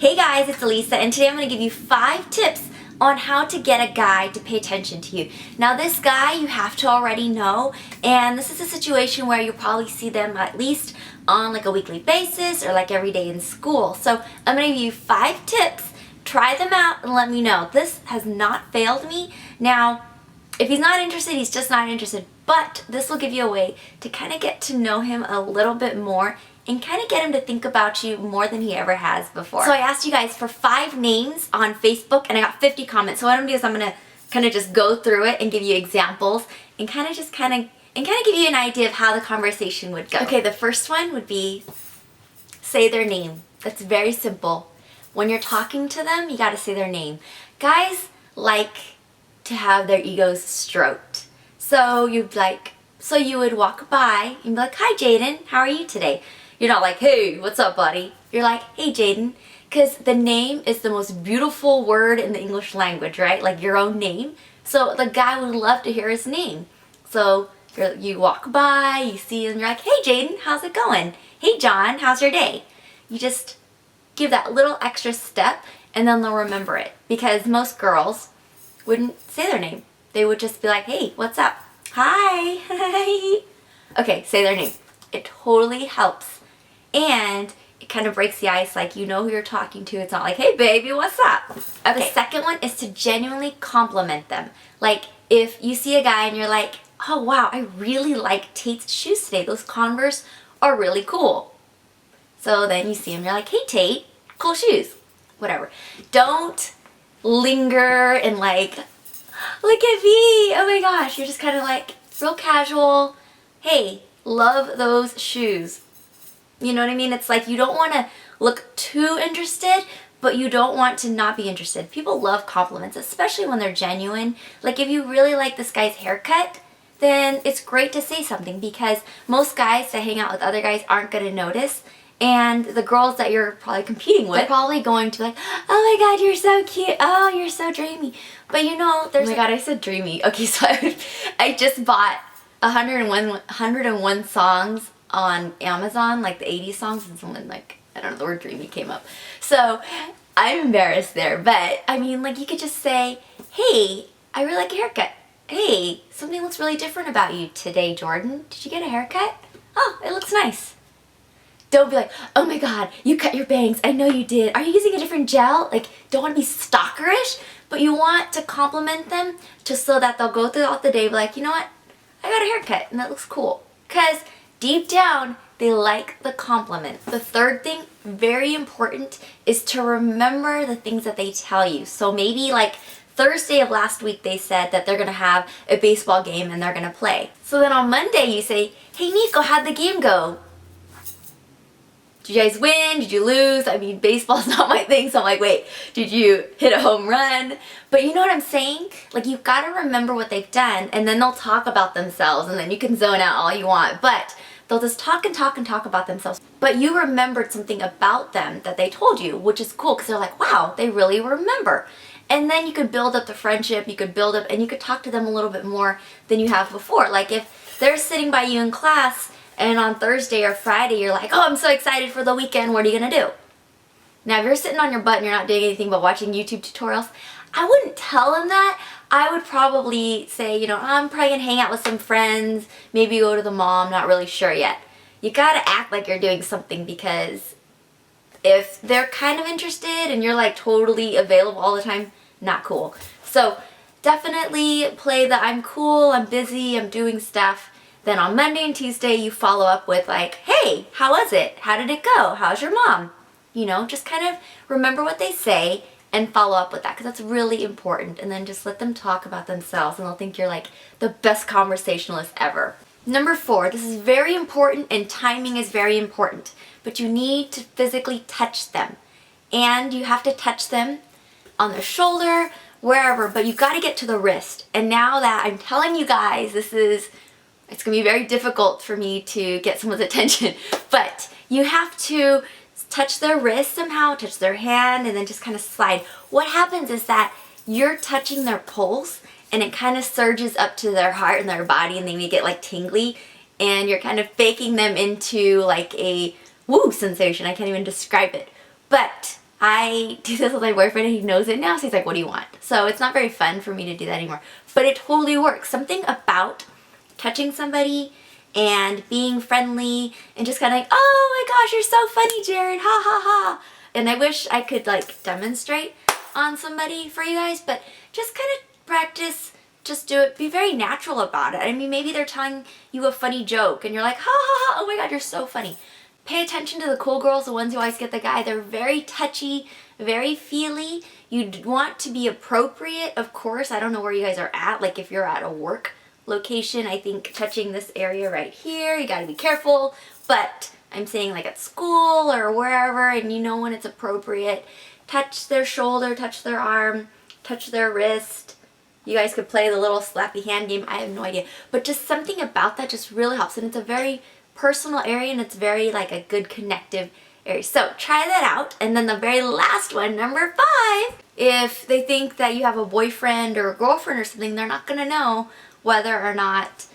Hey guys, it's Elisa, and today I'm going to give you 5 tips on how to get a guy to pay attention to you. Now this guy you have to already know, and this is a situation where you'll probably see them at least on like a weekly basis or like every day in school. So I'm going to give you 5 tips, try them out and let me know. This has not failed me. Now if he's not interested, he's just not interested, but this will give you a way to kind of get to know him a little bit more and kind of get him to think about you more than he ever has before. So I asked you guys for 5 names on Facebook and I got 50 comments. So what I'm going to do is I'm going to kind of just go through it and give you examples and kind of give you an idea of how the conversation would go. Okay, the first one would be say their name. That's very simple. When you're talking to them, you got to say their name. Guys like to have their egos stroked. So you would walk by and be like, "Hi Jaden, how are you today?" You're not like, "Hey, what's up, buddy?" You're like, "Hey, Jaden," because the name is the most beautiful word in the English language, right? Like your own name. So the guy would love to hear his name. So you walk by, you see him, you're like, "Hey, Jaden, how's it going? Hey, John, how's your day?" You just give that little extra step and then they'll remember it, because most girls wouldn't say their name. They would just be like, "Hey, what's up? Hi." Hi. Okay, say their name. It totally helps. And it kind of breaks the ice, like you know who you're talking to. It's not like, "Hey baby, what's up?" Okay. The second one is to genuinely compliment them. Like if you see a guy and you're like, "Oh wow, I really like Tate's shoes today. Those Converse are really cool." So then you see him, you're like, "Hey Tate, cool shoes." Whatever. Don't linger and like, "Look at me, oh my gosh." You're just kind of like real casual. "Hey, love those shoes." You know what I mean? It's like you don't want to look too interested, but you don't want to not be interested. People love compliments, especially when they're genuine. Like if you really like this guy's haircut, then it's great to say something, because most guys that hang out with other guys aren't going to notice. And the girls that you're probably competing with, they're probably going to be like, "Oh my god, you're so cute. Oh, you're so dreamy." But you know, there's... Oh my god, I said dreamy. Okay, so I just bought 101 songs on Amazon, like the 80s songs, and someone like, I don't know, the word dreamy came up. So I'm embarrassed there, but I mean, like you could just say, "Hey, I really like your haircut. Hey, something looks really different about you today, Jordan. Did you get a haircut? Oh, it looks nice." Don't be like, "Oh my god, you cut your bangs. I know you did. Are you using a different gel?" Like, don't want to be stalkerish, but you want to compliment them just so that they'll go throughout the day be like, "You know what? I got a haircut and that looks cool." Because deep down, they like the compliment. The third thing, very important, is to remember the things that they tell you. So maybe like Thursday of last week they said that they're going to have a baseball game and they're going to play. So then on Monday you say, "Hey Nico, how'd the game go? Did you guys win? Did you lose?" I mean, baseball's not my thing, so I'm like, wait, did you hit a home run? But you know what I'm saying? Like, you've got to remember what they've done, and then they'll talk about themselves, and then you can zone out all you want. But they'll just talk and talk and talk about themselves. But you remembered something about them that they told you, which is cool, because they're like, wow, they really remember. And then you could build up the friendship, you could build up, and you could talk to them a little bit more than you have before. Like, if they're sitting by you in class, and on Thursday or Friday you're like, "Oh, I'm so excited for the weekend, what are you gonna do?" Now if you're sitting on your butt and you're not doing anything but watching YouTube tutorials, I wouldn't tell them that. I would probably say, you know, "I'm probably gonna hang out with some friends, maybe go to the mall, I'm not really sure yet." You gotta act like you're doing something, because if they're kind of interested and you're like totally available all the time, not cool. So definitely play the "I'm cool, I'm busy, I'm doing stuff." Then on Monday and Tuesday, you follow up with like, "Hey, how was it? How did it go? How's your mom?" You know, just kind of remember what they say and follow up with that, because that's really important. And then just let them talk about themselves and they'll think you're like the best conversationalist ever. Number 4, this is very important, and timing is very important, but you need to physically touch them. And you have to touch them on their shoulder, wherever, but you got to get to the wrist. And now that I'm telling you guys, it's going to be very difficult for me to get someone's attention, but you have to touch their wrist somehow, touch their hand, and then just kind of slide. What happens is that you're touching their pulse, and it kind of surges up to their heart and their body, and they may get like tingly, and you're kind of faking them into like a woo sensation. I can't even describe it. But I do this with my boyfriend and he knows it now, so he's like, what do you want? So it's not very fun for me to do that anymore. But it totally works. Something about touching somebody and being friendly and just kind of like, oh my gosh, you're so funny, Jared, ha ha ha. And I wish I could like demonstrate on somebody for you guys, but just kind of practice, just do it, be very natural about it. I mean, maybe they're telling you a funny joke and you're like, ha ha ha, oh my god, you're so funny. Pay attention to the cool girls, the ones who always get the guy. They're very touchy, very feely. You'd want to be appropriate, of course. I don't know where you guys are at. Like if you're at a work location, I think touching this area right here, you gotta be careful. But I'm saying like at school or wherever, and you know when it's appropriate. Touch their shoulder, touch their arm, touch their wrist. You guys could play the little slappy hand game. I have no idea. But just something about that just really helps. And it's a very personal area and it's very like a good connective area. So try that out. And then the very last one, number 5, if they think that you have a boyfriend or a girlfriend or something, they're not going to know whether or not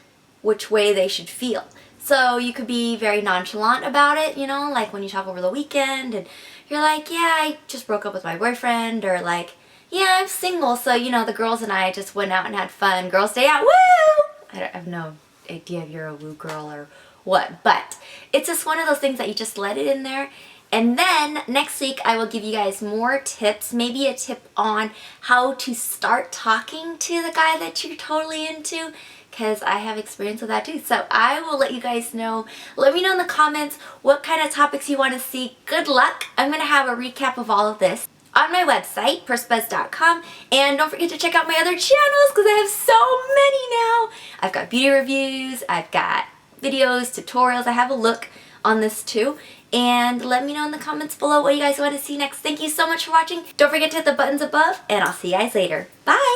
which way they should feel. So you could be very nonchalant about it, you know, like when you talk over the weekend and you're like, yeah, I just broke up with my boyfriend, or like, yeah, I'm single, so, you know, the girls and I just went out and had fun. Girls' day out, woo! I have no idea if you're a woo girl or what, but it's just one of those things that you just let it in there. And then next week I will give you guys more tips, maybe a tip on how to start talking to the guy that you're totally into, because I have experience with that too. So I will let you guys know. Let me know in the comments what kind of topics you want to see. Good luck. I'm going to have a recap of all of this on my website, pursebuzz.com, and don't forget to check out my other channels because I have so many now. I've got beauty reviews, I've got videos, tutorials, I have a look on this too. And let me know in the comments below what you guys want to see next. Thank you so much for watching. Don't forget to hit the buttons above, and I'll see you guys later. Bye!